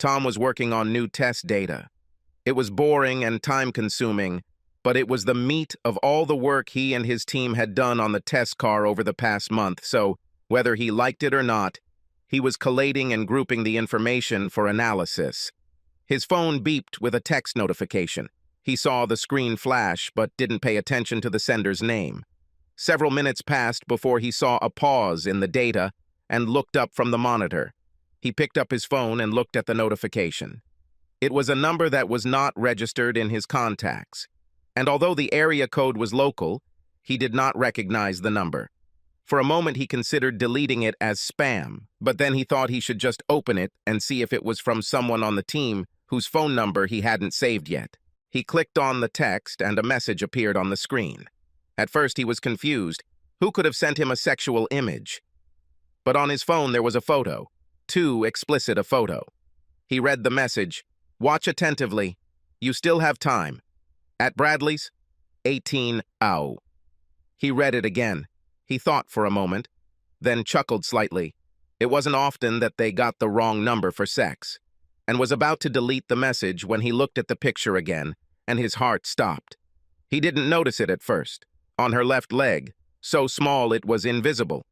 Tom was working on new test data. It was boring and time-consuming, but it was the meat of all the work he and his team had done on the test car over the past month, so whether he liked it or not, he was collating and grouping the information for analysis. His phone beeped with a text notification. He saw the screen flash, but didn't pay attention to the sender's name. Several minutes passed before he saw a pause in the data and looked up from the monitor. He picked up his phone and looked at the notification. It was a number that was not registered in his contacts, and although the area code was local, he did not recognize the number. For a moment he considered deleting it as spam, but then he thought he should just open it and see if it was from someone on the team whose phone number he hadn't saved yet. He clicked on the text and a message appeared on the screen. At first he was confused. Who could have sent him a sexual image? But on his phone there was a photo. Too explicit a photo. He read the message. Watch attentively. You still have time. At Bradley's? 18 ow. He read it again. He thought for a moment, then chuckled slightly. It wasn't often that they got the wrong number for sex, and was about to delete the message when he looked at the picture again, and his heart stopped. He didn't notice it at first. On her left leg, so small it was invisible.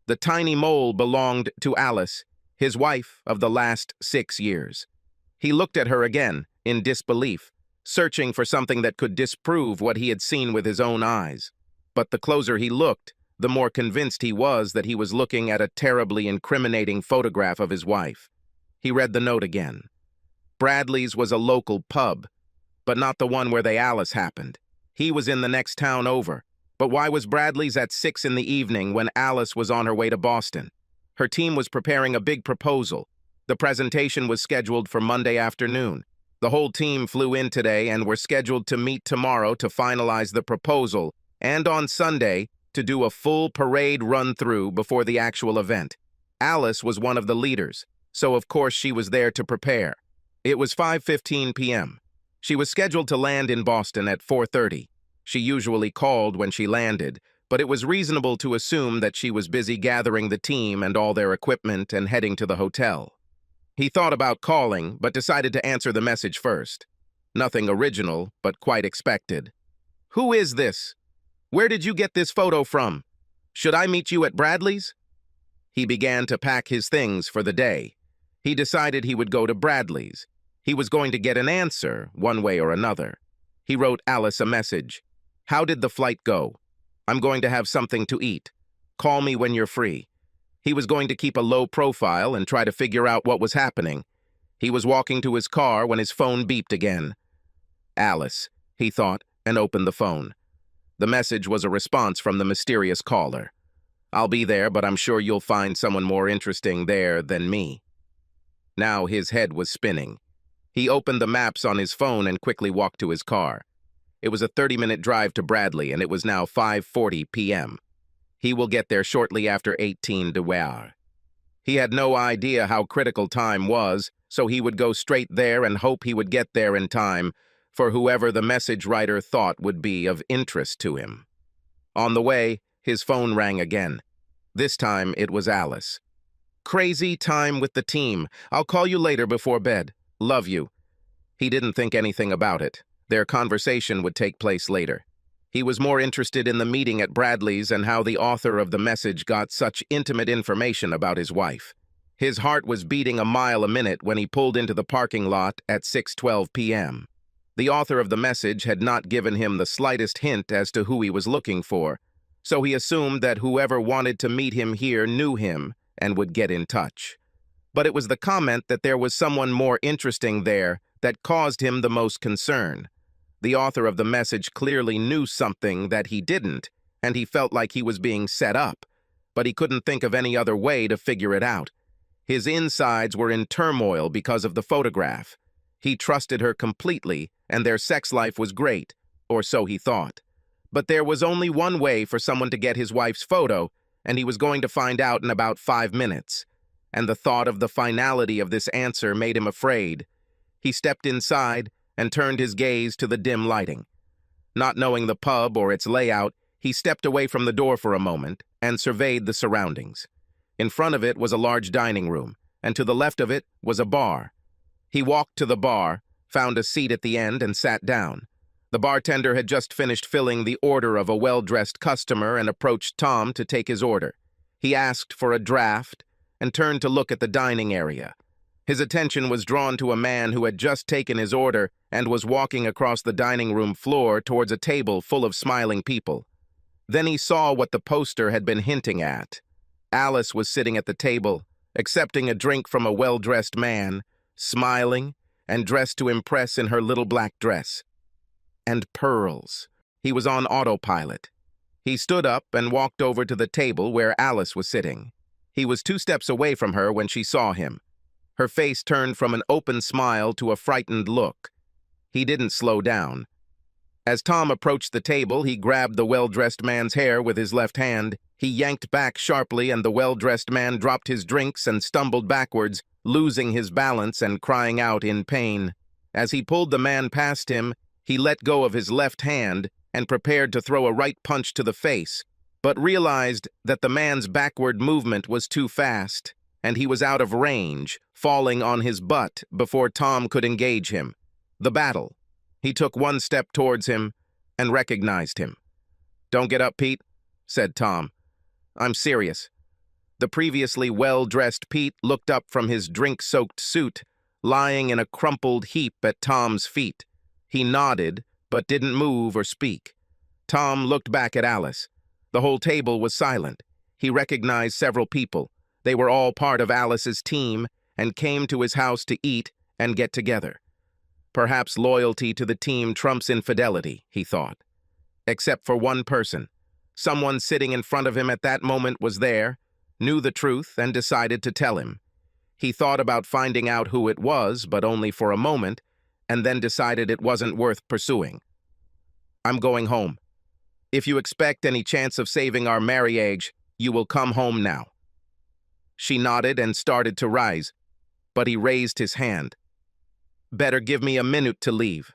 The tiny mole belonged to Alice, his wife of the last 6 years. He looked at her again, in disbelief, searching for something that could disprove what he had seen with his own eyes. But the closer he looked, the more convinced he was that he was looking at a terribly incriminating photograph of his wife. He read the note again. Bradley's was a local pub, but not the one where the Alice happened. He was in the next town over. But why was Bradley's at 6 in the evening when Alice was on her way to Boston? Her team was preparing a big proposal. The presentation was scheduled for Monday afternoon. The whole team flew in today and were scheduled to meet tomorrow to finalize the proposal, and on Sunday to do a full parade run-through before the actual event. Alice was one of the leaders, so of course she was there to prepare. It was 5:15 p.m. She was scheduled to land in Boston at 4:30. She usually called when she landed, but it was reasonable to assume that she was busy gathering the team and all their equipment and heading to the hotel. He thought about calling, but decided to answer the message first. Nothing original, but quite expected. Who is this? Where did you get this photo from? Should I meet you at Bradley's? He began to pack his things for the day. He decided he would go to Bradley's. He was going to get an answer, one way or another. He wrote Alice a message. How did the flight go? I'm going to have something to eat. Call me when you're free. He was going to keep a low profile and try to figure out what was happening. He was walking to his car when his phone beeped again. Alice, he thought, and opened the phone. The message was a response from the mysterious caller. I'll be there, but I'm sure you'll find someone more interesting there than me. Now his head was spinning. He opened the maps on his phone and quickly walked to his car. It was a 30-minute drive to Bradley, and it was now 5:40 p.m. He will get there shortly after 18 de Ware. He had no idea how critical time was, so he would go straight there and hope he would get there in time for whoever the message writer thought would be of interest to him. On the way, his phone rang again. This time it was Alice. Crazy time with the team. I'll call you later before bed. Love you. He didn't think anything about it. Their conversation would take place later. He was more interested in the meeting at Bradley's and how the author of the message got such intimate information about his wife. His heart was beating a mile a minute when he pulled into the parking lot at 6:12 p.m. The author of the message had not given him the slightest hint as to who he was looking for, so he assumed that whoever wanted to meet him here knew him and would get in touch. But it was the comment that there was someone more interesting there that caused him the most concern. The author of the message clearly knew something that he didn't, and he felt like he was being set up, but he couldn't think of any other way to figure it out. His insides were in turmoil because of the photograph. He trusted her completely, and their sex life was great, or so he thought. But there was only one way for someone to get his wife's photo, and he was going to find out in about 5 minutes. And the thought of the finality of this answer made him afraid. He stepped inside and turned his gaze to the dim lighting. Not knowing the pub or its layout, he stepped away from the door for a moment and surveyed the surroundings. In front of it was a large dining room, and to the left of it was a bar. He walked to the bar, found a seat at the end, and sat down. The bartender had just finished filling the order of a well-dressed customer and approached Tom to take his order. He asked for a draft and turned to look at the dining area. His attention was drawn to a man who had just taken his order and was walking across the dining room floor towards a table full of smiling people. Then he saw what the poster had been hinting at. Alice was sitting at the table, accepting a drink from a well-dressed man, smiling and dressed to impress in her little black dress. And pearls. He was on autopilot. He stood up and walked over to the table where Alice was sitting. He was 2 steps away from her when she saw him. Her face turned from an open smile to a frightened look. He didn't slow down. As Tom approached the table, he grabbed the well-dressed man's hair with his left hand. He yanked back sharply, and the well-dressed man dropped his drinks and stumbled backwards, losing his balance and crying out in pain. As he pulled the man past him, he let go of his left hand and prepared to throw a right punch to the face, but realized that the man's backward movement was too fast, and he was out of range, falling on his butt before Tom could engage him. The battle. He took 1 step towards him and recognized him. "Don't get up, Pete," said Tom. "I'm serious." The previously well-dressed Pete looked up from his drink-soaked suit, lying in a crumpled heap at Tom's feet. He nodded, but didn't move or speak. Tom looked back at Alice. The whole table was silent. He recognized several people. They were all part of Alice's team and came to his house to eat and get together. Perhaps loyalty to the team trumps infidelity, he thought. Except for one person. Someone sitting in front of him at that moment was there, knew the truth, and decided to tell him. He thought about finding out who it was, but only for a moment, and then decided it wasn't worth pursuing. "I'm going home. If you expect any chance of saving our marriage, you will come home now." She nodded and started to rise, but he raised his hand. "Better give me a minute to leave."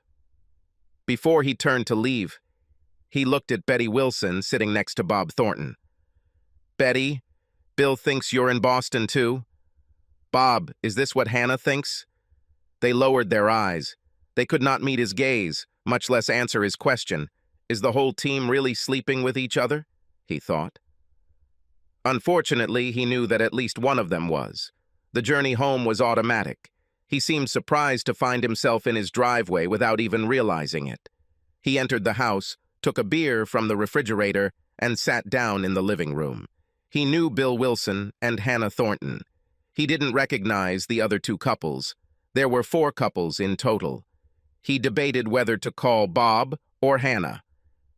Before he turned to leave, he looked at Betty Wilson sitting next to Bob Thornton. "Betty, Bill thinks you're in Boston too." "Bob, is this what Hannah thinks?" They lowered their eyes. They could not meet his gaze, much less answer his question. Is the whole team really sleeping with each other? He thought. Unfortunately, he knew that at least one of them was. The journey home was automatic. He seemed surprised to find himself in his driveway without even realizing it. He entered the house, took a beer from the refrigerator, and sat down in the living room. He knew Bill Wilson and Hannah Thornton. He didn't recognize the other 2 couples. There were 4 couples in total. He debated whether to call Bob or Hannah.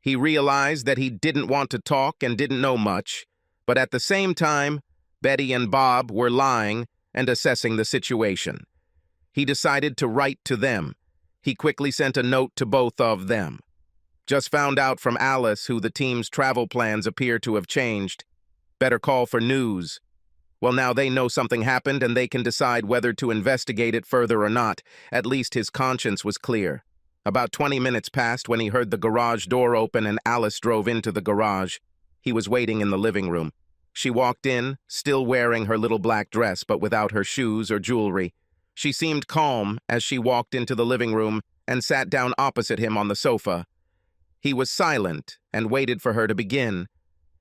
He realized that he didn't want to talk and didn't know much, but at the same time, Betty and Bob were lying and assessing the situation. He decided to write to them. He quickly sent a note to both of them. "Just found out from Alice who the team's travel plans appear to have changed. Better call for news." Well, now they know something happened and they can decide whether to investigate it further or not. At least his conscience was clear. About 20 minutes passed when he heard the garage door open and Alice drove into the garage. He was waiting in the living room. She walked in, still wearing her little black dress, but without her shoes or jewelry. She seemed calm as she walked into the living room and sat down opposite him on the sofa. He was silent and waited for her to begin.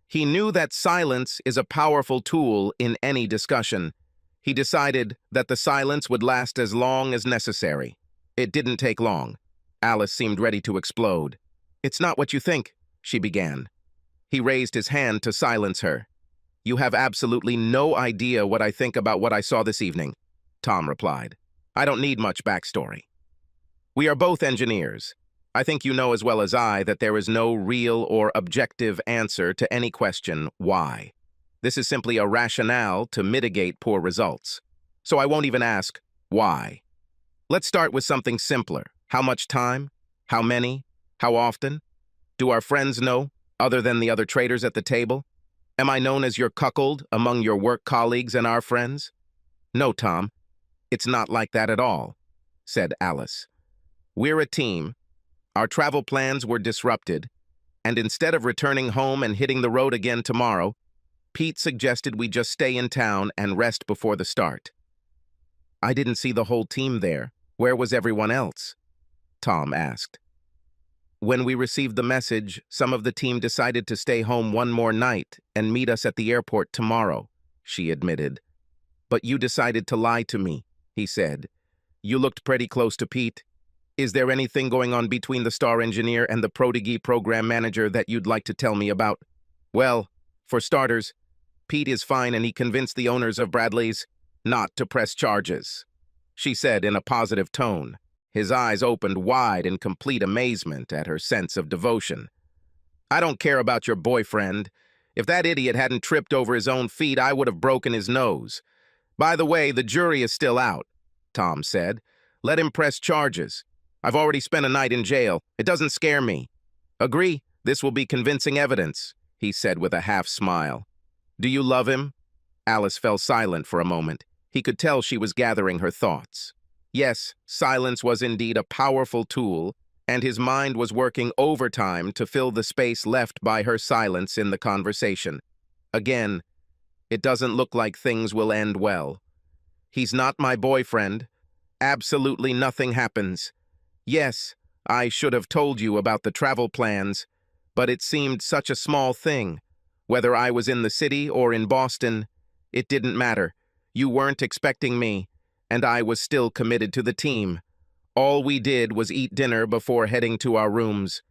He knew that silence is a powerful tool in any discussion. He decided that the silence would last as long as necessary. It didn't take long. Alice seemed ready to explode. "It's not what you think," she began. He raised his hand to silence her. "You have absolutely no idea what I think about what I saw this evening," Tom replied. "I don't need much backstory. We are both engineers. I think you know as well as I that there is no real or objective answer to any question, why. This is simply a rationale to mitigate poor results. So I won't even ask, why. Let's start with something simpler. How much time? How many? How often? Do our friends know, other than the other traders at the table? Am I known as your cuckold among your work colleagues and our friends?" "No, Tom, it's not like that at all," said Alice. "We're a team. Our travel plans were disrupted, and instead of returning home and hitting the road again tomorrow, Pete suggested we just stay in town and rest before the start." "I didn't see the whole team there," Where was everyone else? Tom asked. When we received the message, some of the team decided to stay home one more night and meet us at the airport tomorrow, she admitted. But you decided to lie to me, he said. You looked pretty close to Pete. Is there anything going on between the star engineer and the prodigy program manager that you'd like to tell me about? Well, for starters, Pete is fine and he convinced the owners of Bradley's not to press charges, she said in a positive tone. His eyes opened wide in complete amazement at her sense of devotion. I don't care about your boyfriend. If that idiot hadn't tripped over his own feet, I would have broken his nose. By the way, the jury is still out, Tom said. Let him press charges. I've already spent a night in jail. It doesn't scare me. Agree, this will be convincing evidence, he said with a half smile. Do you love him? Alice fell silent for a moment. He could tell she was gathering her thoughts. Yes, silence was indeed a powerful tool, and his mind was working overtime to fill the space left by her silence in the conversation. Again, it doesn't look like things will end well. He's not my boyfriend. Absolutely nothing happens. Yes, I should have told you about the travel plans, but it seemed such a small thing. Whether I was in the city or in Boston, it didn't matter. You weren't expecting me, and I was still committed to the team. All we did was eat dinner before heading to our rooms.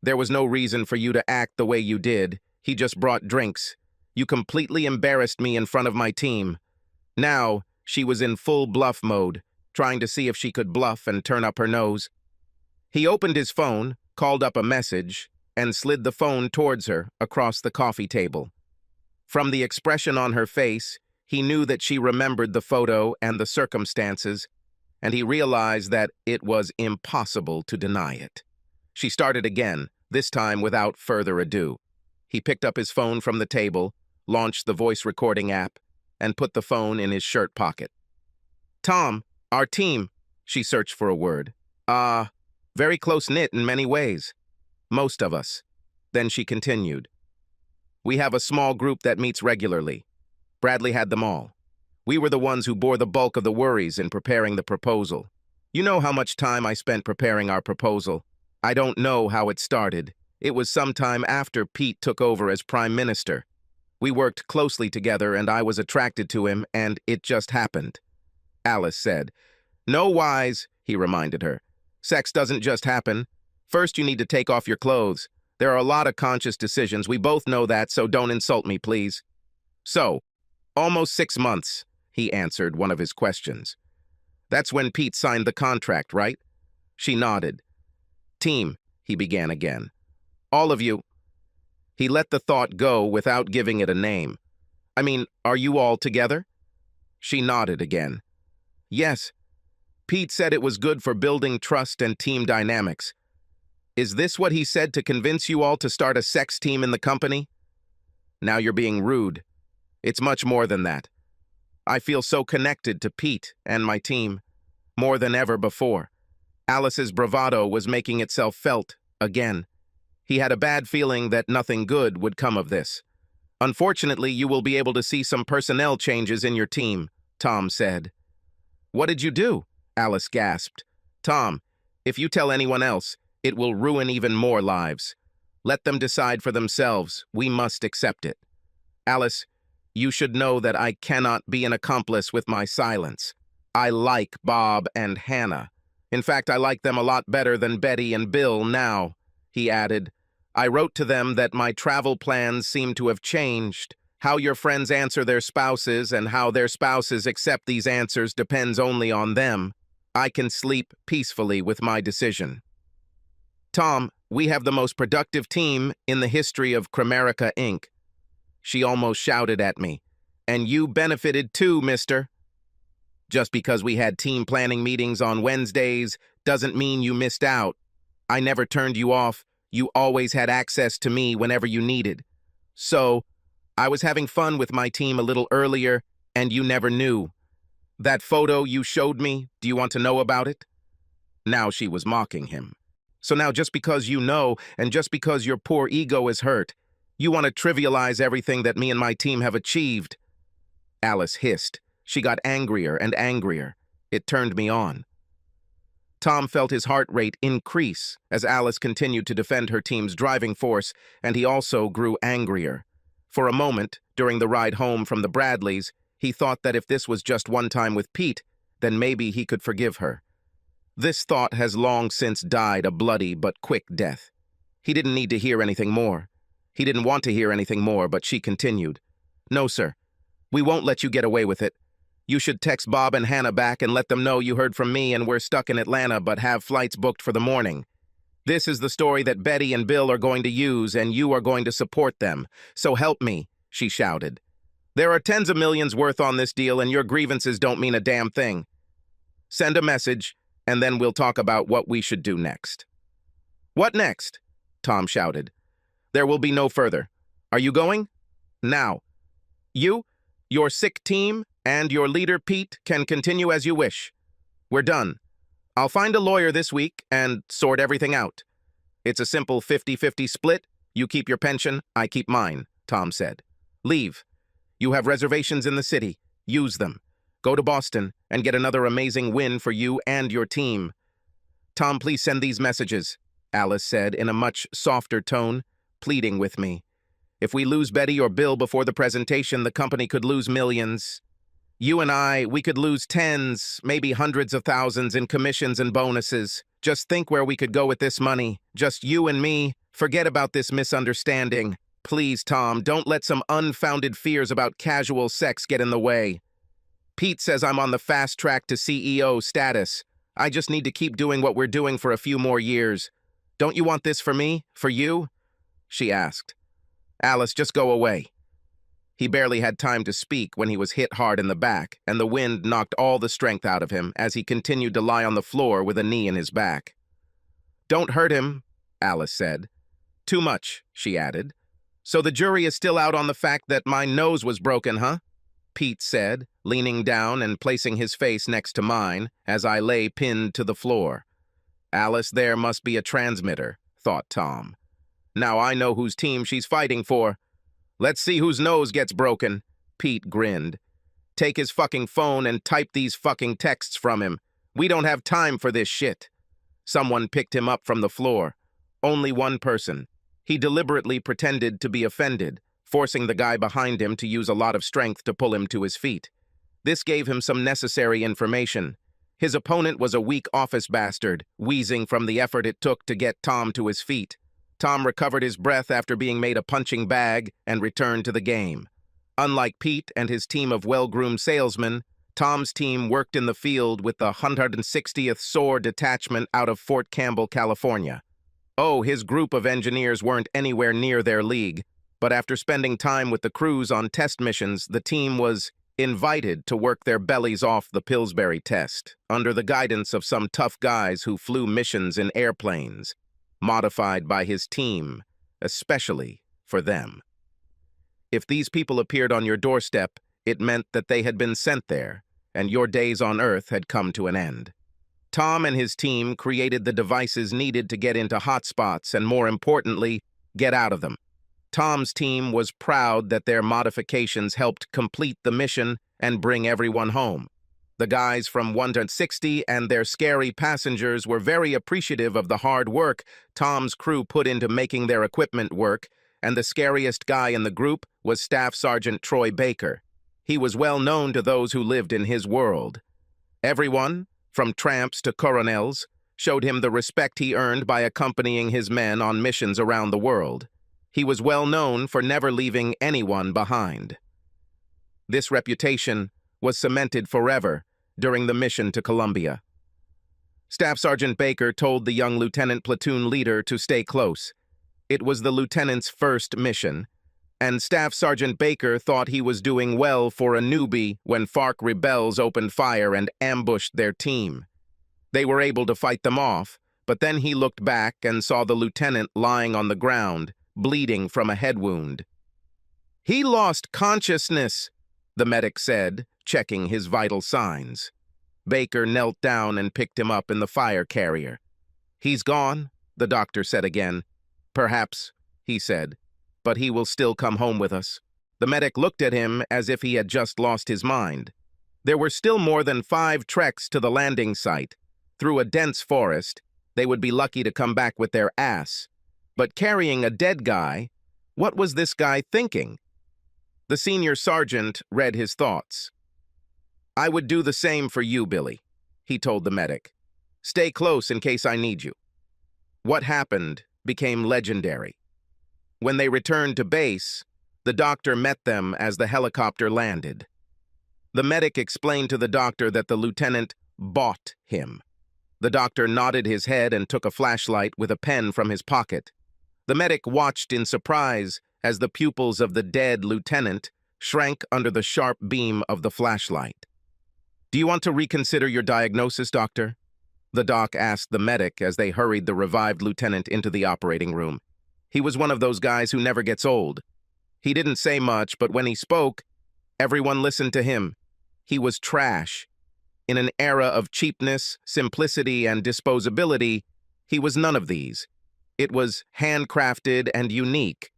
There was no reason for you to act the way you did. He just brought drinks. You completely embarrassed me in front of my team. Now, she was in full bluff mode, trying to see if she could bluff and turn up her nose. He opened his phone, called up a message, and slid the phone towards her across the coffee table. From the expression on her face, he knew that she remembered the photo and the circumstances, and he realized that it was impossible to deny it. She started again, this time without further ado. He picked up his phone from the table, launched the voice recording app, and put the phone in his shirt pocket. Tom, our team, she searched for a word. Very close-knit in many ways. Most of us. Then she continued. We have a small group that meets regularly. Bradley had them all. We were the ones who bore the bulk of the worries in preparing the proposal. You know how much time I spent preparing our proposal. I don't know how it started. It was sometime after Pete took over as Prime Minister. We worked closely together and I was attracted to him, and it just happened. Alice said. No whys, he reminded her. Sex doesn't just happen. First you need to take off your clothes. There are a lot of conscious decisions. We both know that, so don't insult me, please. So, almost 6 months, he answered one of his questions. That's when Pete signed the contract, right? She nodded. Team, he began again. All of you. He let the thought go without giving it a name. I mean, are you all together? She nodded again. Yes. Pete said it was good for building trust and team dynamics. Is this what he said to convince you all to start a sex team in the company? Now you're being rude. It's much more than that. I feel so connected to Pete and my team, more than ever before. Alice's bravado was making itself felt again. He had a bad feeling that nothing good would come of this. Unfortunately, you will be able to see some personnel changes in your team, Tom said. What did you do? Alice gasped. Tom, if you tell anyone else, it will ruin even more lives. Let them decide for themselves. We must accept it. Alice, you should know that I cannot be an accomplice with my silence. I like Bob and Hannah. In fact, I like them a lot better than Betty and Bill now, he added. I wrote to them that my travel plans seem to have changed. How your friends answer their spouses and how their spouses accept these answers depends only on them. I can sleep peacefully with my decision. Tom, we have the most productive team in the history of Cramerica, Inc. She almost shouted at me. And you benefited too, mister. Just because we had team planning meetings on Wednesdays doesn't mean you missed out. I never turned you off. You always had access to me whenever you needed. So, I was having fun with my team a little earlier, and you never knew. That photo you showed me, do you want to know about it? Now she was mocking him. So now just because you know, and just because your poor ego is hurt, you want to trivialize everything that me and my team have achieved. Alice hissed. She got angrier and angrier. It turned me on. Tom felt his heart rate increase as Alice continued to defend her team's driving force, and he also grew angrier. For a moment, during the ride home from the Bradleys, he thought that if this was just one time with Pete, then maybe he could forgive her. This thought has long since died a bloody but quick death. He didn't need to hear anything more. He didn't want to hear anything more, but she continued. "No, sir. We won't let you get away with it. You should text Bob and Hannah back and let them know you heard from me and we're stuck in Atlanta but have flights booked for the morning. This is the story that Betty and Bill are going to use, and you are going to support them. So help me," she shouted. "There are tens of millions worth on this deal, and your grievances don't mean a damn thing. Send a message, and then we'll talk about what we should do next." "What next?" Tom shouted. "There will be no further. Are you going?" "Now. You, your sick team, and your leader, Pete, can continue as you wish. We're done. I'll find a lawyer this week and sort everything out. It's a simple 50-50 split. You keep your pension, I keep mine," Tom said. "Leave. You have reservations in the city. Use them. Go to Boston and get another amazing win for you and your team." "Tom, please send these messages," Alice said in a much softer tone, pleading with me. "If we lose Betty or Bill before the presentation, the company could lose millions. You and we could lose tens, maybe hundreds of thousands in commissions and bonuses. Just think where we could go with this money. Just you and me. Forget about this misunderstanding. Please, Tom, don't let some unfounded fears about casual sex get in the way. Pete says I'm on the fast track to CEO status. I just need to keep doing what we're doing for a few more years. Don't you want this for me? For you?" she asked. "Alice, just go away." He barely had time to speak when he was hit hard in the back, and the wind knocked all the strength out of him as he continued to lie on the floor with a knee in his back. "Don't hurt him," Alice said. "Too much," she added. "So the jury is still out on the fact that my nose was broken, huh?" Pete said, leaning down and placing his face next to mine as I lay pinned to the floor. Alice, there must be a transmitter, thought Tom. Now I know whose team she's fighting for. Let's see whose nose gets broken. Pete grinned. Take his fucking phone and type these fucking texts from him. We don't have time for this shit. Someone picked him up from the floor. Only one person. He deliberately pretended to be offended, forcing the guy behind him to use a lot of strength to pull him to his feet. This gave him some necessary information. His opponent was a weak office bastard, wheezing from the effort it took to get Tom to his feet. Tom recovered his breath after being made a punching bag and returned to the game. Unlike Pete and his team of well-groomed salesmen, Tom's team worked in the field with the 160th SOAR Detachment out of Fort Campbell, California. Oh, his group of engineers weren't anywhere near their league, but after spending time with the crews on test missions, the team was invited to work their bellies off the Pillsbury test, under the guidance of some tough guys who flew missions in airplanes, modified by his team, especially for them. If these people appeared on your doorstep, it meant that they had been sent there, and your days on Earth had come to an end. Tom and his team created the devices needed to get into hotspots and, more importantly, get out of them. Tom's team was proud that their modifications helped complete the mission and bring everyone home. The guys from 160 and their scary passengers were very appreciative of the hard work Tom's crew put into making their equipment work, and the scariest guy in the group was Staff Sergeant Troy Baker. He was well known to those who lived in his world. Everyone, from tramps to coronels, showed him the respect he earned by accompanying his men on missions around the world. He was well known for never leaving anyone behind. This reputation was cemented forever during the mission to Colombia. Staff Sergeant Baker told the young lieutenant platoon leader to stay close. It was the lieutenant's first mission, and Staff Sergeant Baker thought he was doing well for a newbie when FARC rebels opened fire and ambushed their team. They were able to fight them off, but then he looked back and saw the lieutenant lying on the ground, bleeding from a head wound. "He lost consciousness," the medic said, checking his vital signs. Baker knelt down and picked him up in the fire carrier. "He's gone," the doctor said again. "Perhaps," he said, "but he will still come home with us." The medic looked at him as if he had just lost his mind. There were still more than 5 treks to the landing site. through a dense forest, they would be lucky to come back with their ass. But carrying a dead guy, what was this guy thinking? The senior sergeant read his thoughts. "I would do the same for you, Billy," he told the medic. "Stay close in case I need you." What happened became legendary. When they returned to base, the doctor met them as the helicopter landed. The medic explained to the doctor that the lieutenant bought him. The doctor nodded his head and took a flashlight with a pen from his pocket. The medic watched in surprise as the pupils of the dead lieutenant shrank under the sharp beam of the flashlight. "Do you want to reconsider your diagnosis, doctor?" the doc asked the medic as they hurried the revived lieutenant into the operating room. He was one of those guys who never gets old. He didn't say much, but when he spoke, everyone listened to him. He was trash. In an era of cheapness, simplicity, and disposability, he was none of these. It was handcrafted and unique,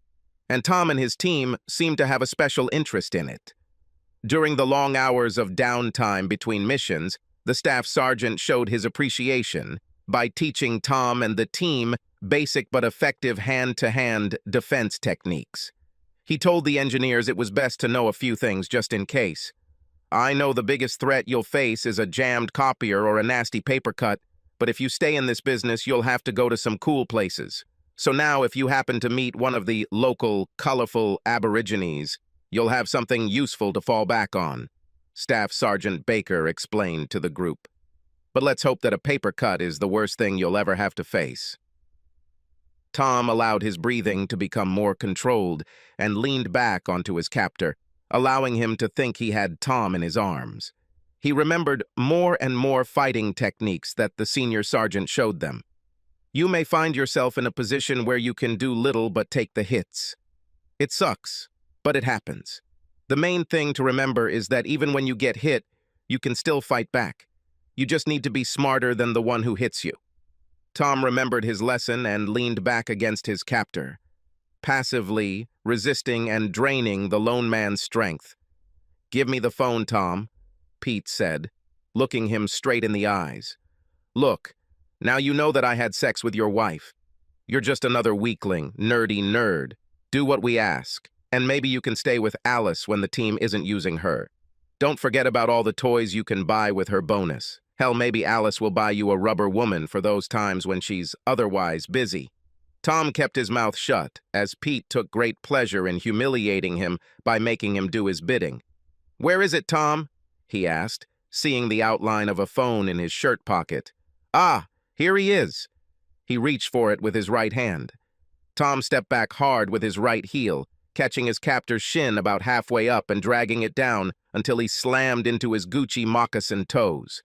and Tom and his team seemed to have a special interest in it. During the long hours of downtime between missions, the staff sergeant showed his appreciation by teaching Tom and the team basic but effective hand-to-hand defense techniques. He told the engineers it was best to know a few things just in case. "I know the biggest threat you'll face is a jammed copier or a nasty paper cut, but if you stay in this business, you'll have to go to some cool places. So now if you happen to meet one of the local, colorful aborigines, you'll have something useful to fall back on," Staff Sergeant Baker explained to the group. "But let's hope that a paper cut is the worst thing you'll ever have to face." Tom allowed his breathing to become more controlled and leaned back onto his captor, allowing him to think he had Tom in his arms. He remembered more and more fighting techniques that the senior sergeant showed them. You may find yourself in a position where you can do little but take the hits. It sucks, but it happens. The main thing to remember is that even when you get hit, you can still fight back. You just need to be smarter than the one who hits you. Tom remembered his lesson and leaned back against his captor, passively resisting and draining the lone man's strength. "Give me the phone, Tom," Pete said, looking him straight in the eyes. "Look, now you know that I had sex with your wife. You're just another weakling, nerdy nerd. Do what we ask, and maybe you can stay with Alice when the team isn't using her. Don't forget about all the toys you can buy with her bonus. Hell, maybe Alice will buy you a rubber woman for those times when she's otherwise busy." Tom kept his mouth shut, as Pete took great pleasure in humiliating him by making him do his bidding. "Where is it, Tom?" he asked, seeing the outline of a phone in his shirt pocket. "Ah, here he is." He reached for it with his right hand. Tom stepped back hard with his right heel, catching his captor's shin about halfway up and dragging it down until he slammed into his Gucci moccasin toes.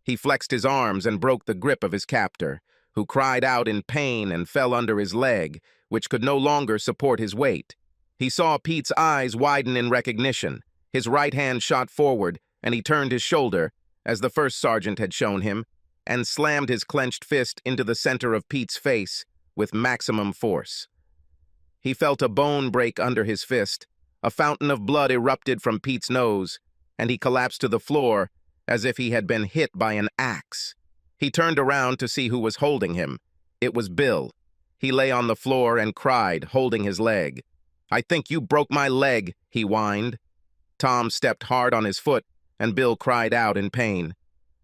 He flexed his arms and broke the grip of his captor, who cried out in pain and fell under his leg, which could no longer support his weight. He saw Pete's eyes widen in recognition. His right hand shot forward, and he turned his shoulder, as the first sergeant had shown him, and slammed his clenched fist into the center of Pete's face with maximum force. He felt a bone break under his fist, a fountain of blood erupted from Pete's nose, and he collapsed to the floor as if he had been hit by an axe. He turned around to see who was holding him. It was Bill. He lay on the floor and cried, holding his leg. "I think you broke my leg," he whined. Tom stepped hard on his foot, and Bill cried out in pain.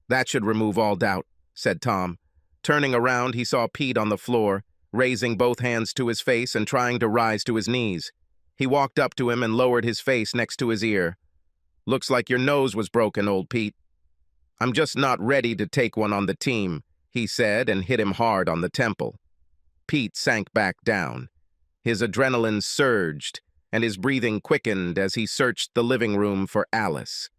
"That should remove all doubt," said Tom. Turning around, he saw Pete on the floor, raising both hands to his face and trying to rise to his knees. He walked up to him and lowered his face next to his ear. "Looks like your nose was broken, old Pete." "I'm just not ready to take one on the team," he said and hit him hard on the temple. Pete sank back down. His adrenaline surged, and his breathing quickened as he searched the living room for Alice.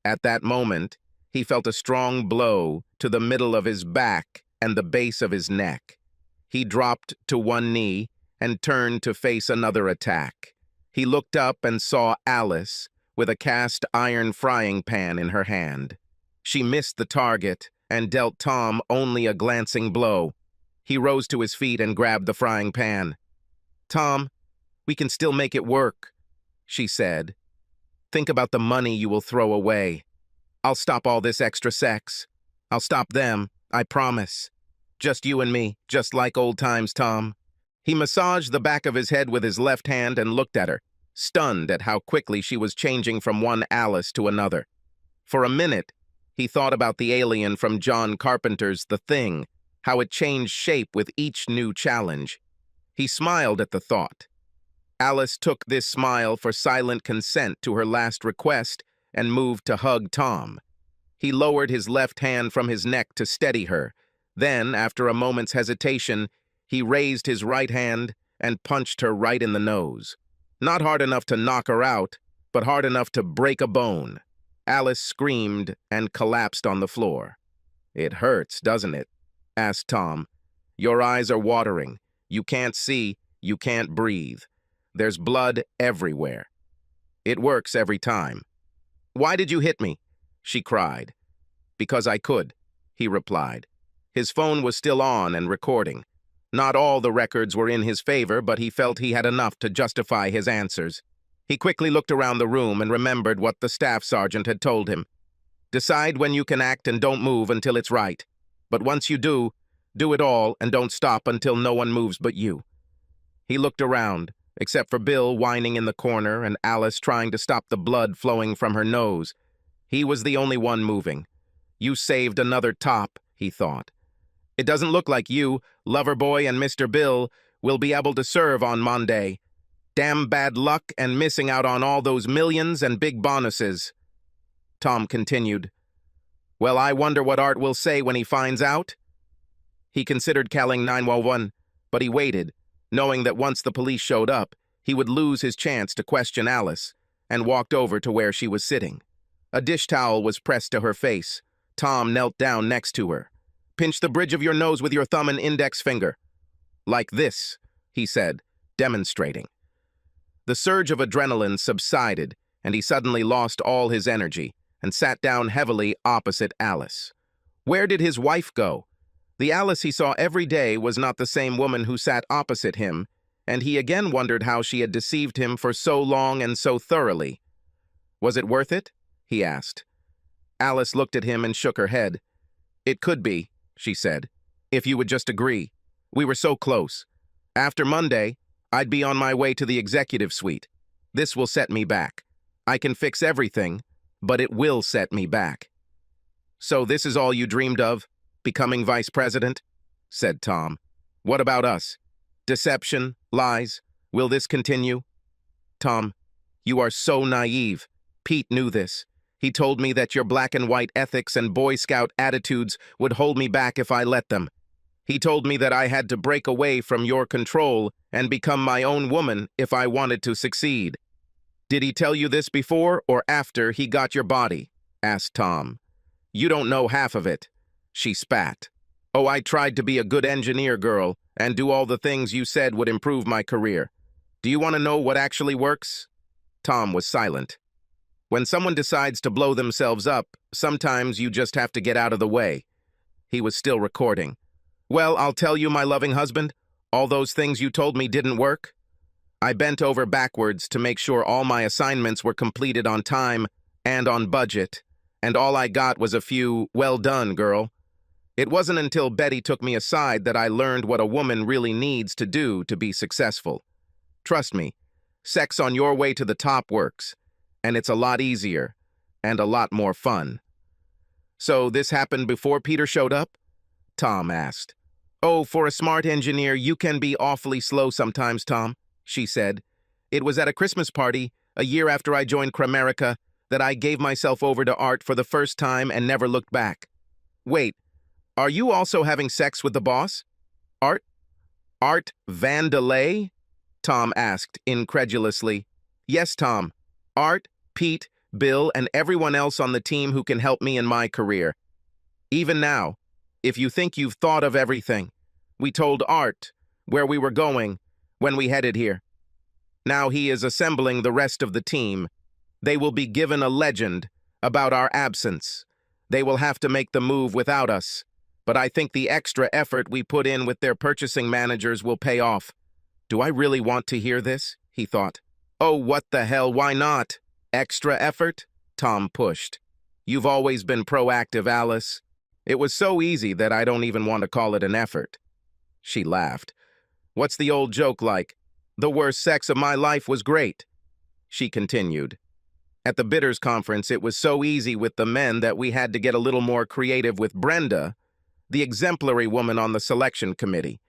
At that moment, he felt a strong blow to the middle of his back and the base of his neck. He dropped to one knee and turned to face another attack. He looked up and saw Alice with a cast iron frying pan in her hand. She missed the target and dealt Tom only a glancing blow. He rose to his feet and grabbed the frying pan. "Tom, we can still make it work," she said. "Think about the money you will throw away. I'll stop all this extra sex. I'll stop them, I promise. Just you and me, just like old times, Tom. He massaged the back of his head with his left hand and looked at her, stunned at how quickly she was changing from one Alice to another. For a minute, he thought about the alien from John Carpenter's The Thing, how it changed shape with each new challenge. He smiled at the thought. Alice took this smile for silent consent to her last request and moved to hug Tom. He lowered his left hand from his neck to steady her. Then, after a moment's hesitation, he raised his right hand and punched her right in the nose. Not hard enough to knock her out, but hard enough to break a bone. Alice screamed and collapsed on the floor. "It hurts, doesn't it?" asked Tom. "Your eyes are watering. You can't see, you can't breathe. There's blood everywhere. It works every time." "Why did you hit me?" she cried. "Because I could," he replied. His phone was still on and recording. Not all the records were in his favor, but he felt he had enough to justify his answers. He quickly looked around the room and remembered what the staff sergeant had told him. "Decide when you can act and don't move until it's right. But once you do, do it all and don't stop until no one moves but you." He looked around, except for Bill whining in the corner and Alice trying to stop the blood flowing from her nose. He was the only one moving. "You saved another top," he thought. "It doesn't look like you, Loverboy and Mr. Bill, will be able to serve on Monday. Damn bad luck and missing out on all those millions and big bonuses." Tom continued, "Well, I wonder what Art will say when he finds out." He considered calling 911, but he waited, knowing that once the police showed up, he would lose his chance to question Alice, and walked over to where she was sitting. A dish towel was pressed to her face. Tom knelt down next to her. "Pinch the bridge of your nose with your thumb and index finger." "Like this," he said, demonstrating. The surge of adrenaline subsided, and he suddenly lost all his energy and sat down heavily opposite Alice. Where did his wife go? The Alice he saw every day was not the same woman who sat opposite him, and he again wondered how she had deceived him for so long and so thoroughly. "Was it worth it?" he asked. Alice looked at him and shook her head. "It could be," she said, "if you would just agree. We were so close. After Monday, I'd be on my way to the executive suite. This will set me back. I can fix everything, but it will set me back." "So this is all you dreamed of? Becoming vice president?" said Tom. "What about us? Deception, lies, will this continue?" "Tom, you are so naive. Pete knew this. He told me that your black and white ethics and Boy Scout attitudes would hold me back if I let them. He told me that I had to break away from your control and become my own woman if I wanted to succeed." "Did he tell you this before or after he got your body?" asked Tom. "You don't know half of it." She spat. "Oh, I tried to be a good engineer, girl, and do all the things you said would improve my career. Do you want to know what actually works?" Tom was silent. "When someone decides to blow themselves up, sometimes you just have to get out of the way." He was still recording. "Well, I'll tell you, my loving husband, all those things you told me didn't work. I bent over backwards to make sure all my assignments were completed on time and on budget, and all I got was a few, 'Well done, girl.' It wasn't until Betty took me aside that I learned what a woman really needs to do to be successful. Trust me, sex on your way to the top works, and it's a lot easier and a lot more fun." "So this happened before Peter showed up?" Tom asked. "Oh, for a smart engineer, you can be awfully slow sometimes, Tom," she said. "It was at a Christmas party, a year after I joined Cramerica, that I gave myself over to Art for the first time and never looked back." "Wait, are you also having sex with the boss? Art? Art Vandelay?" Tom asked incredulously. "Yes, Tom. Art, Pete, Bill, and everyone else on the team who can help me in my career. Even now, if you think you've thought of everything, we told Art where we were going when we headed here. Now he is assembling the rest of the team. They will be given a legend about our absence. They will have to make the move without us, but I think the extra effort we put in with their purchasing managers will pay off." "Do I really want to hear this?" he thought. "Oh, what the hell, why not? Extra effort?" Tom pushed. "You've always been proactive, Alice." It was so easy that I don't even want to call it an effort. She laughed. What's the old joke like? The worst sex of my life was great. She continued. At the Bitters conference, it was so easy with the men that we had to get a little more creative with Brenda, the exemplary woman on the selection committee.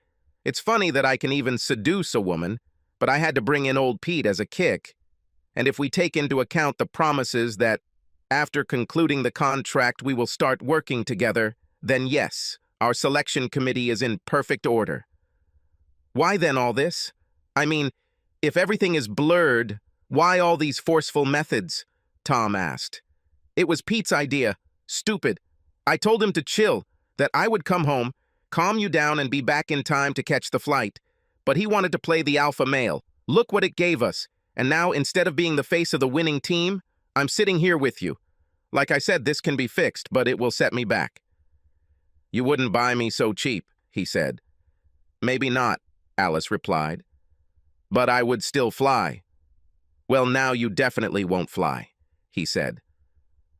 It's funny that I can even seduce a woman, but I had to bring in old Pete as a kick. And if we take into account the promises that after concluding the contract we will start working together, then yes, our selection committee is in perfect order. Why then all this? I mean, if everything is blurred, why all these forceful methods? Tom asked. It was Pete's idea. Stupid. I told him to chill, that I would come home, calm you down and be back in time to catch the flight. But he wanted to play the alpha male. Look what it gave us. And now, instead of being the face of the winning team, I'm sitting here with you. Like I said, this can be fixed, but it will set me back. You wouldn't buy me so cheap, he said. Maybe not, Alice replied. But I would still fly. Well, now you definitely won't fly, he said.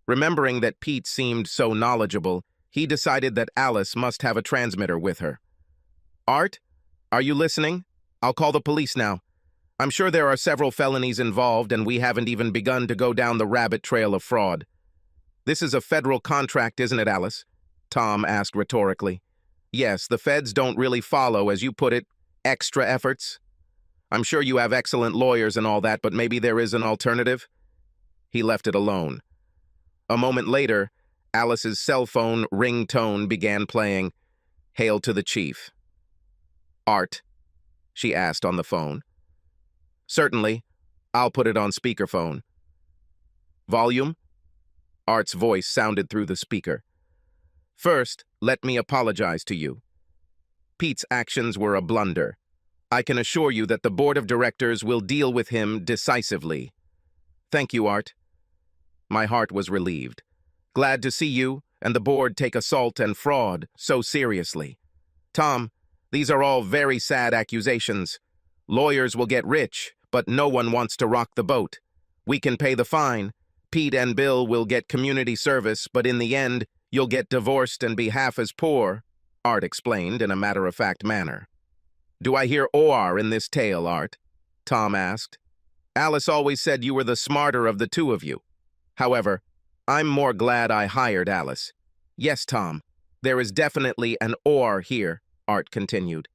Remembering that Pete seemed so knowledgeable, he decided that Alice must have a transmitter with her. Art, are you listening? I'll call the police now. I'm sure there are several felonies involved, and we haven't even begun to go down the rabbit trail of fraud. This is a federal contract, isn't it, Alice? Tom asked rhetorically. Yes, the feds don't really follow, as you put it, extra efforts. I'm sure you have excellent lawyers and all that, but maybe there is an alternative? He left it alone. A moment later, Alice's cell phone ringtone began playing, Hail to the Chief. Art, she asked on the phone. Certainly. I'll put it on speakerphone. Volume? Art's voice sounded through the speaker. First, let me apologize to you. Pete's actions were a blunder. I can assure you that the board of directors will deal with him decisively. Thank you, Art. My heart was relieved. Glad to see you and the board take assault and fraud so seriously. Tom, these are all very sad accusations. Lawyers will get rich, but no one wants to rock the boat. We can pay the fine. Pete and Bill will get community service, but in the end, you'll get divorced and be half as poor, Art explained in a matter-of-fact manner. Do I hear or in this tale, Art? Tom asked. Alice always said you were the smarter of the two of you. However, I'm more glad I hired Alice. Yes, Tom, there is definitely an or here, Art continued.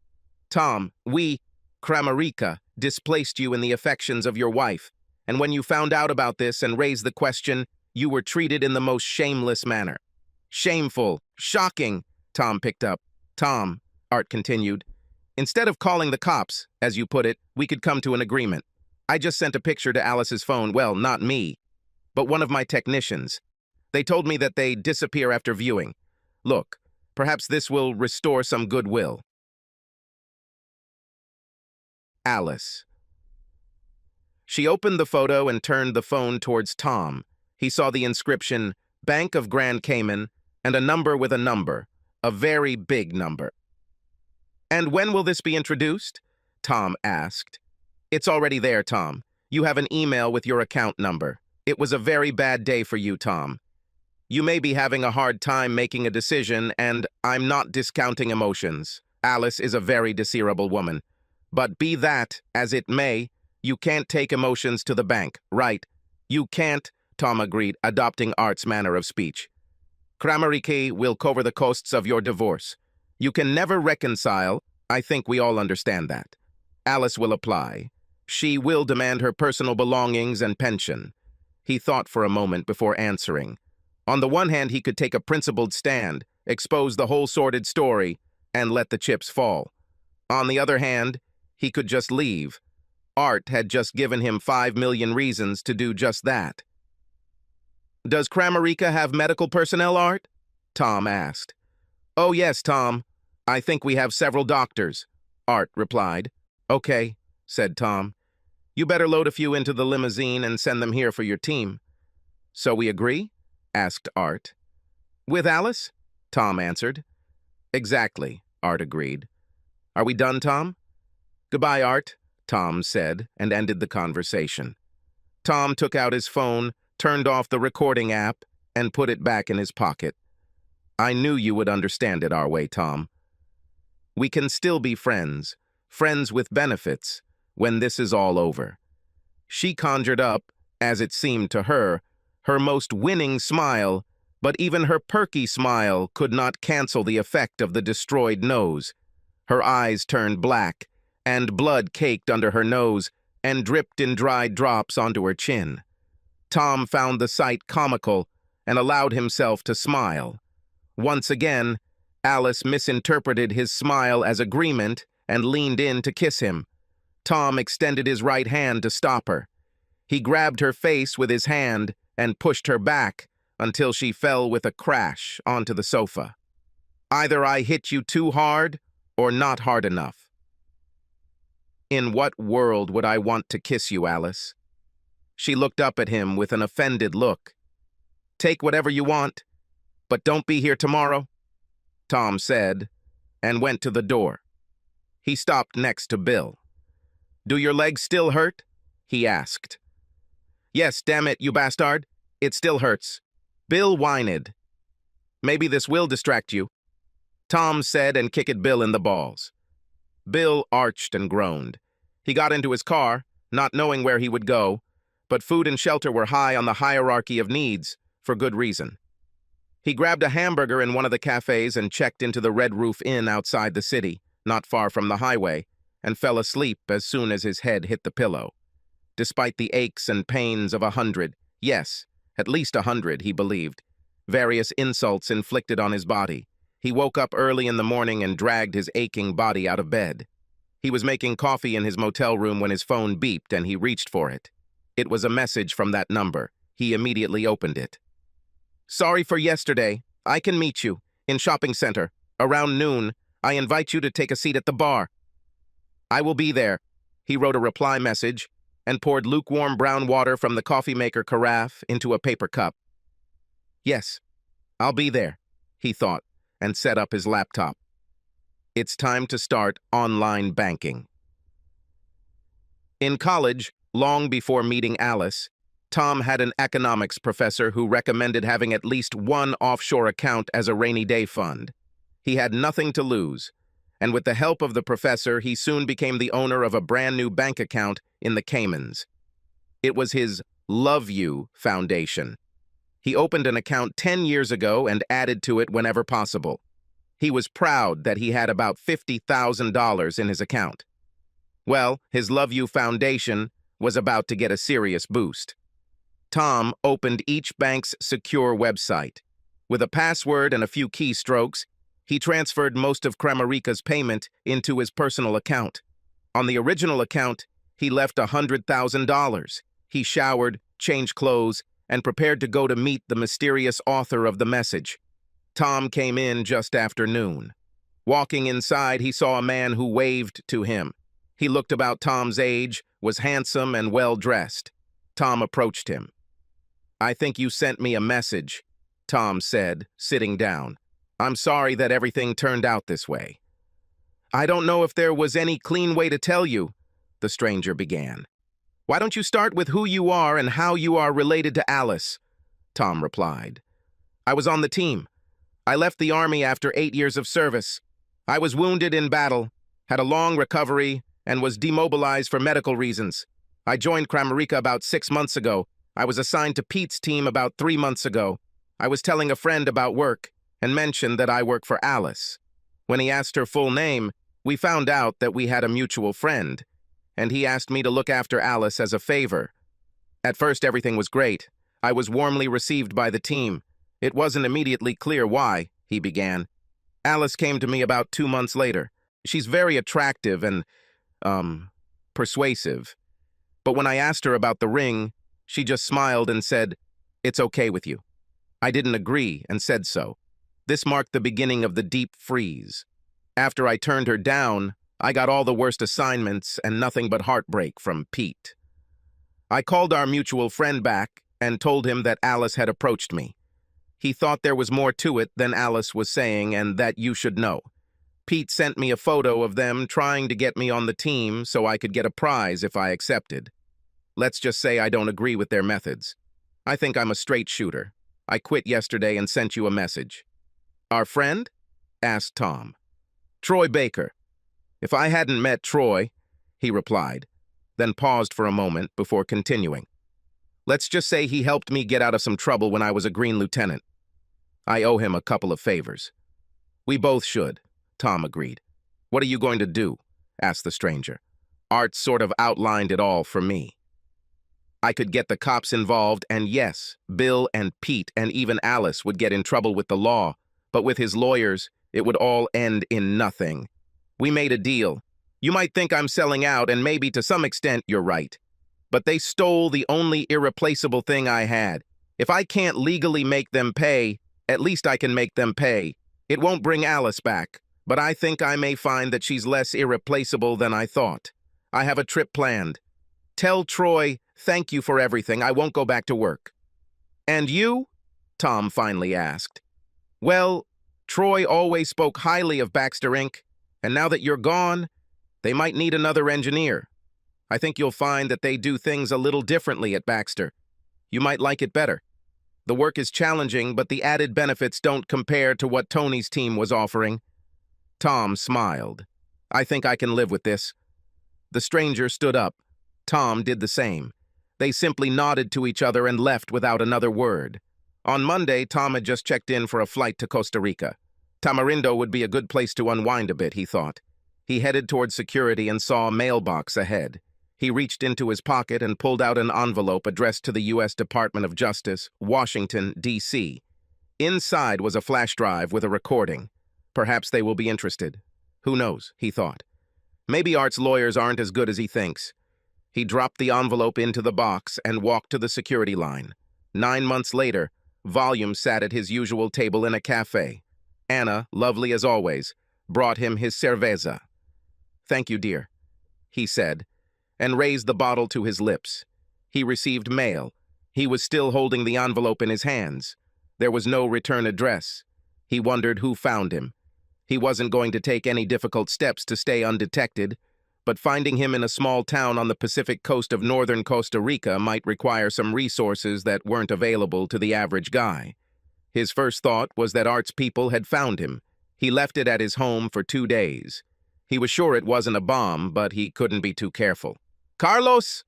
Tom, we, Kramarica, displaced you in the affections of your wife, and when you found out about this and raised the question, you were treated in the most shameless manner. Shameful, shocking, Tom picked up. Tom, Art continued, instead of calling the cops, as you put it, we could come to an agreement. I just sent a picture to Alice's phone, well, not me, but one of my technicians. They told me that they disappear after viewing. Look, perhaps this will restore some goodwill. Alice. She opened the photo and turned the phone towards Tom. He saw the inscription, Bank of Grand Cayman, and a number with a number, a very big number. And when will this be introduced? Tom asked. It's already there, Tom. You have an email with your account number. It was a very bad day for you, Tom. You may be having a hard time making a decision, and I'm not discounting emotions. Alice is a very desirable woman. But be that as it may, you can't take emotions to the bank, right? You can't, Tom agreed, adopting Art's manner of speech. Kramariki will cover the costs of your divorce. You can never reconcile. I think we all understand that. Alice will apply. She will demand her personal belongings and pension. He thought for a moment before answering. On the one hand, he could take a principled stand, expose the whole sordid story, and let the chips fall. On the other hand, he could just leave. Art had just given him 5 million reasons to do just that. Does Kramarica have medical personnel, Art? Tom asked. Oh yes, Tom. I think we have several doctors, Art replied. Okay, said Tom. You better load a few into the limousine and send them here for your team. So we agree? Asked Art. With Alice? Tom answered. Exactly, Art agreed. Are we done, Tom? Goodbye, Art, Tom said, and ended the conversation. Tom took out his phone, turned off the recording app, and put it back in his pocket. I knew you would understand it our way, Tom. We can still be friends, friends with benefits, when this is all over. She conjured up, as it seemed to her most winning smile, but even her perky smile could not cancel the effect of the destroyed nose. Her eyes turned black, and blood caked under her nose and dripped in dry drops onto her chin. Tom found the sight comical and allowed himself to smile. Once again, Alice misinterpreted his smile as agreement and leaned in to kiss him. Tom extended his right hand to stop her. He grabbed her face with his hand and pushed her back until she fell with a crash onto the sofa. Either I hit you too hard or not hard enough. In what world would I want to kiss you, Alice? She looked up at him with an offended look. Take whatever you want, but don't be here tomorrow, Tom said, and went to the door. He stopped next to Bill. Do your legs still hurt? He asked. Yes, damn it, you bastard. It still hurts. Bill whined. Maybe this will distract you, Tom said and kicked Bill in the balls. Bill arched and groaned. He got into his car, not knowing where he would go, but food and shelter were high on the hierarchy of needs, for good reason. He grabbed a hamburger in one of the cafes and checked into the Red Roof Inn outside the city, not far from the highway, and fell asleep as soon as his head hit the pillow. Despite the aches and pains of 100, yes, at least 100, he believed, various insults inflicted on his body, he woke up early in the morning and dragged his aching body out of bed. He was making coffee in his motel room when his phone beeped and he reached for it. It was a message from that number. He immediately opened it. Sorry for yesterday. I can meet you in shopping center. Around noon, I invite you to take a seat at the bar. I will be there. He wrote a reply message and poured lukewarm brown water from the coffee maker carafe into a paper cup. Yes, I'll be there, he thought, and set up his laptop. It's time to start online banking. In college, long before meeting Alice, Tom had an economics professor who recommended having at least one offshore account as a rainy day fund. He had nothing to lose, and with the help of the professor, he soon became the owner of a brand new bank account in the Caymans. It was his Love You Foundation. He opened an account 10 years ago and added to it whenever possible. He was proud that he had about $50,000 in his account. Well, his Love You Foundation was about to get a serious boost. Tom opened each bank's secure website. With a password and a few keystrokes, he transferred most of Kramarica's payment into his personal account. On the original account, he left $100,000. He showered, changed clothes, and prepared to go to meet the mysterious author of the message. Tom came in just after noon. Walking inside, he saw a man who waved to him. He looked about Tom's age, was handsome and well-dressed. Tom approached him. I think you sent me a message, Tom said, sitting down. I'm sorry that everything turned out this way. I don't know if there was any clean way to tell you, the stranger began. Why don't you start with who you are and how you are related to Alice? Tom replied. I was on the team. I left the Army after 8 years of service. I was wounded in battle, had a long recovery, and was demobilized for medical reasons. I joined Kramarica about 6 months ago. I was assigned to Pete's team about 3 months ago. I was telling a friend about work and mentioned that I work for Alice. When he asked her full name, we found out that we had a mutual friend, and he asked me to look after Alice as a favor. At first, everything was great. I was warmly received by the team. It wasn't immediately clear why, he began. Alice came to me about 2 months later. She's very attractive and, persuasive. But when I asked her about the ring, she just smiled and said, "It's okay with you." I didn't agree and said so. This marked the beginning of the deep freeze. After I turned her down, I got all the worst assignments and nothing but heartbreak from Pete. I called our mutual friend back and told him that Alice had approached me. He thought there was more to it than Alice was saying and that you should know. Pete sent me a photo of them trying to get me on the team so I could get a prize if I accepted. Let's just say I don't agree with their methods. I think I'm a straight shooter. I quit yesterday and sent you a message. Our friend? Asked Tom. Troy Baker. If I hadn't met Troy, he replied, then paused for a moment before continuing. Let's just say he helped me get out of some trouble when I was a green lieutenant. I owe him a couple of favors. We both should, Tom agreed. What are you going to do? Asked the stranger. Art sort of outlined it all for me. I could get the cops involved, and yes, Bill and Pete and even Alice would get in trouble with the law, but with his lawyers, it would all end in nothing. We made a deal. You might think I'm selling out, and maybe to some extent you're right. But they stole the only irreplaceable thing I had. If I can't legally make them pay, at least I can make them pay. It won't bring Alice back, but I think I may find that she's less irreplaceable than I thought. I have a trip planned. Tell Troy, thank you for everything. I won't go back to work. And you? Tom finally asked. Well, Troy always spoke highly of Baxter Inc., and now that you're gone, they might need another engineer. I think you'll find that they do things a little differently at Baxter. You might like it better. The work is challenging, but the added benefits don't compare to what Tony's team was offering. Tom smiled. I think I can live with this. The stranger stood up. Tom did the same. They simply nodded to each other and left without another word. On Monday, Tom had just checked in for a flight to Costa Rica. Tamarindo would be a good place to unwind a bit, he thought. He headed toward security and saw a mailbox ahead. He reached into his pocket and pulled out an envelope addressed to the U.S. Department of Justice, Washington, D.C. Inside was a flash drive with a recording. Perhaps they will be interested. Who knows, he thought. Maybe Art's lawyers aren't as good as he thinks. He dropped the envelope into the box and walked to the security line. 9 months later, Volume sat at his usual table in a cafe. Anna, lovely as always, brought him his cerveza. Thank you, dear, he said, and raised the bottle to his lips. He received mail. He was still holding the envelope in his hands. There was no return address. He wondered who found him. He wasn't going to take any difficult steps to stay undetected, but finding him in a small town on the Pacific coast of northern Costa Rica might require some resources that weren't available to the average guy. His first thought was that Art's people had found him. He left it at his home for 2 days. He was sure it wasn't a bomb, but he couldn't be too careful. Carlos?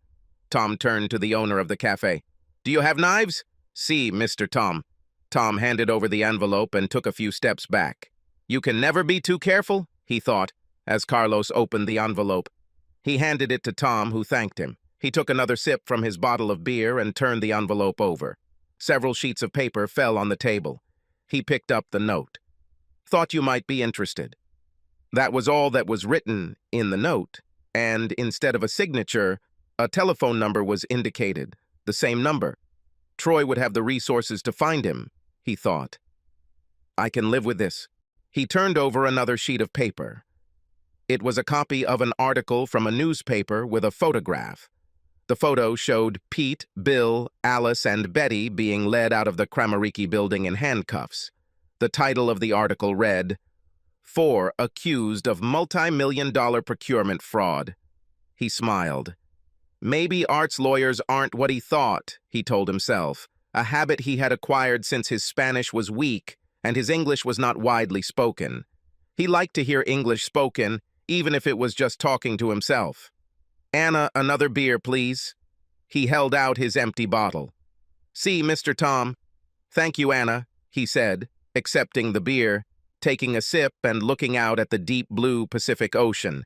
Tom turned to the owner of the cafe. Do you have knives? Si, Mr. Tom. Tom handed over the envelope and took a few steps back. You can never be too careful, he thought, as Carlos opened the envelope. He handed it to Tom, who thanked him. He took another sip from his bottle of beer and turned the envelope over. Several sheets of paper fell on the table. He picked up the note. Thought you might be interested. That was all that was written in the note, and instead of a signature, a telephone number was indicated, the same number. Troy would have the resources to find him, he thought. I can live with this. He turned over another sheet of paper. It was a copy of an article from a newspaper with a photograph. The photo showed Pete, Bill, Alice, and Betty being led out of the Kramariki building in handcuffs. The title of the article read, 4 accused of multi-million-dollar procurement fraud. He smiled. Maybe Art's lawyers aren't what he thought, he told himself, a habit he had acquired since his Spanish was weak and his English was not widely spoken. He liked to hear English spoken, even if it was just talking to himself. Anna, another beer, please. He held out his empty bottle. See, Mr. Tom. Thank you, Anna, he said, accepting the beer, taking a sip and looking out at the deep blue Pacific Ocean.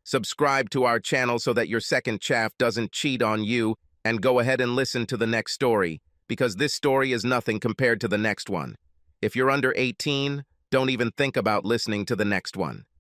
Subscribe to our channel so that your second chaff doesn't cheat on you, and go ahead and listen to the next story, because this story is nothing compared to the next one. If you're under 18, don't even think about listening to the next one.